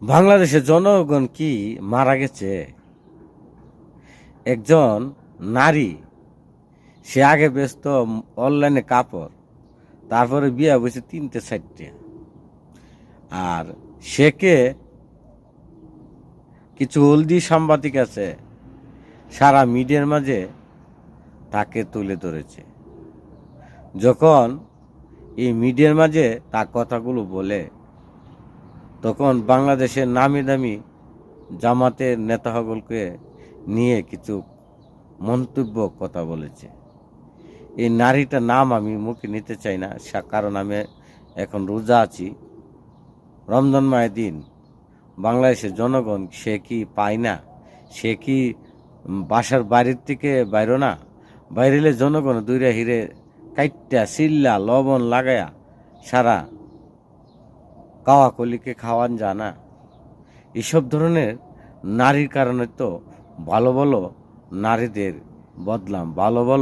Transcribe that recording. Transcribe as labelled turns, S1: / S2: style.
S1: বাংলাদেশের জনগণ কি মারা গেছে? একজন নারী, সে আগে ব্যস্ত অনলাইনে কাপড়, তারপরে বিয়ে বসে 3-4টে, আর সেকে কিছু হলদি সাংবাদিক আছে সারা মিডিয়ার মাঝে তাকে তুলে ধরেছে। যখন এই মিডিয়ার মাঝে তার কথাগুলো বলে, তখন বাংলাদেশের নামি দামি জামাতের নেতা সকলকে নিয়ে কিছু মন্তব্য কথা বলেছে। এই নারীটার নাম আমি মুখে নিতে চাই না, কারণ আমি এখন রোজা আছি। রমজান মায়ের দিন বাংলাদেশের জনগণ সে কি পায় না? সে কি বাসার বাইরের থেকে বাইরো না? বাইরেলে জনগণ দূরে হিরে কাইটটা সিল্লা লবণ লাগায়া সারা কাওয়া কলিকে খাওয়ান জানা। এসব ধরনের নারীর কারণে তো ভালো ভালো নারীদের বদলাম, ভালো ভালো